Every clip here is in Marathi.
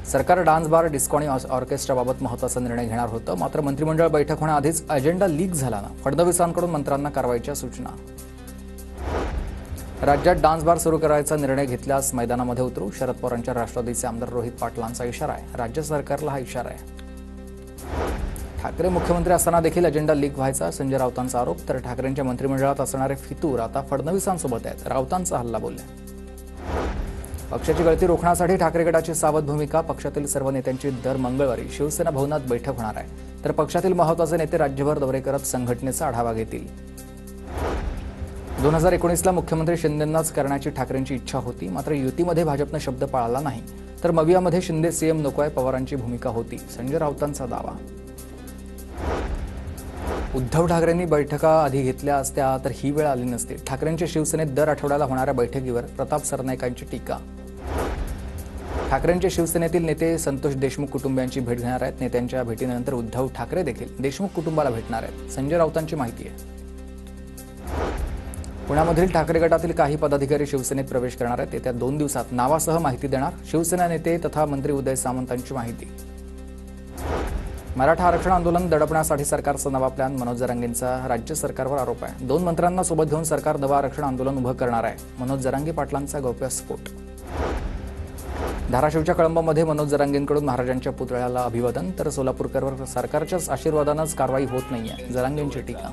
सरकार डान्स बार, डिस्को आणि ऑर्केस्ट्राबाबत महत्त्वाचा निर्णय घेणार होतं. मात्र मंत्रिमंडळ बैठक होण्याआधीच अजेंडा लीक झाल्यानं फडणवीसांकडून मंत्र्यांना कारवाईच्या सूचना. राज्यात डान्स बार सुरू करायचा निर्णय घेतल्यास मैदानामध्ये उतरू, शरद पवारांच्या राष्ट्रवादीचे आमदार रोहित पाटलांचा इशारा आहे. राज्य सरकारला हा इशारा आहे. ठाकरे मुख्यमंत्री असताना देखील अजेंडा लीक व्हायचा, संजय राऊतांचा आरोप. तर ठाकरेंच्या मंत्रिमंडळात असणारे फितूर आता फडणवीसांसोबत आहेत, राऊतांचा हल्ला बोलले. पक्षाची गळती रोखण्यासाठी ठाकरे गटाची सावध भूमिका. पक्षातील सर्व नेत्यांची दर मंगळवारी शिवसेना भवनात बैठक होणार आहे. तर पक्षातील महत्त्वाचे नेते राज्यभर दौरे करत संघटनेचा आढावा घेतील. 2019ला मुख्यमंत्री शिंदेंनाच करण्याची ठाकरेंची इच्छा होती. मात्र युतीमध्ये भाजपनं शब्द पाळला नाही. तर मवियामध्ये शिंदे सीएम नकोय, पवारांची भूमिका होती, संजय राऊतांचा दावा. उद्धव ठाकरेंनी बैठका आधी घेतल्या असत्या तर ही वेळ आली नसती. ठाकरेंच्या शिवसेनेत दर आठवड्याला होणाऱ्या बैठकीवर प्रताप सरनाईकांची टीका. ठाकरेंच्या शिवसेनेतील नेते संतोष देशमुख कुटुंबियांची भेट घेणार आहेत. नेत्यांच्या भेटीनंतर उद्धव ठाकरे देखील देशमुख कुटुंबाला भेटणार आहेत, संजय राऊतांची माहिती आहे. पुण्यामधील ठाकरे गटातील काही पदाधिकारी शिवसेनेत प्रवेश करणार आहेत. येत्या 2 दिवसात नावासह माहिती देणार. शिवसेना नेते तथा मंत्री उदय सामंतांची माहिती. मराठा आरक्षण आंदोलन दडपण्यासाठी सरकारचा नवा प्लॅन. मनोज जरांगेंचा राज्य सरकारवर आरोप आहे. 2 मंत्र्यांना सोबत घेऊन सरकार नवं आरक्षण आंदोलन उभं करणार आहे. मनोज जरांगे पाटलांचा गौप्यस्फोट. धाराशिवच्या कळंबमध्ये मनोज जरांगेंकडून महाराजांच्या पुतळ्याला अभिवादन. तर सोलापूरकर सरकारच्याच आशीर्वादानंच कारवाई होत नाहीये, जरांगेंची टीका.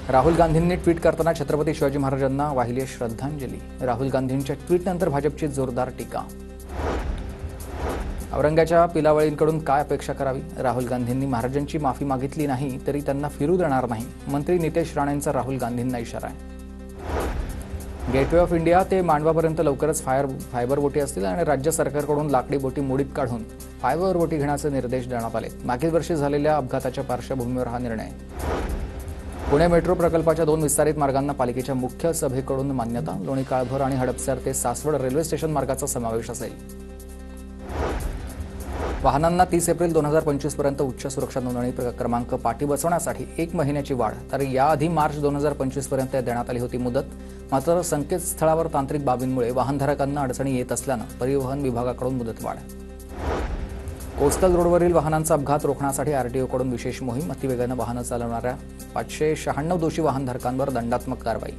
राहुल गांधींनी ट्विट करताना छत्रपती शिवाजी महाराजांना वाहिली श्रद्धांजली. राहुल गांधींच्या ट्विटनंतर भाजपची जोरदार टीका. औरंगाच्या पिलावळींकडून काय अपेक्षा करावी. राहुल गांधींनी महाराजांची माफी मागितली नाही तरी त्यांना फिरू देणार नाही. मंत्री नितेश राणेंचा राहुल गांधींना इशारा आहे. गेटवे ऑफ इंडिया ते मांडवापर्यंत लवकरच फायबर बोटी असतील आणि राज्य सरकारकडून लाकडी बोटी मोडीत काढून फायबर बोटी घेण्याचे निर्देश देण्यात आले. मागील वर्षी झालेल्या अपघाताच्या पार्श्वभूमीवर हा निर्णय. पुणे मेट्रो प्रकल्पाच्या 2 विस्तारित मार्गांना पालिकेच्या मुख्य सभेकडून मान्यता. लोणी काळभोर आणि हडपसर ते सासवड रेल्वे स्टेशन मार्गाचा समावेश असेल. वाहनांना 30 एप्रिल 2025 पर्यंत उच्च सुरक्षा नोंदणी क्रमांक पाटी बसवण्यासाठी 1 महिन्याची वाढ. तर याआधी मार्च 2025 पर्यंत देण्यात आली होती मुदत. मात्र संकेतस्थळावर तांत्रिक बाबींमुळे वाहनधारकांना अडचणी येत असल्यानं परिवहन विभागाकडून मुदतवाढ. कोस्टल रोडवरील वाहनांचा अपघात रोखण्यासाठी आरटीओकडून विशेष मोहीम. अतिवेगानं वाहनं चालवणाऱ्या 596 दोषी वाहनधारकांवर दंडात्मक कारवाई.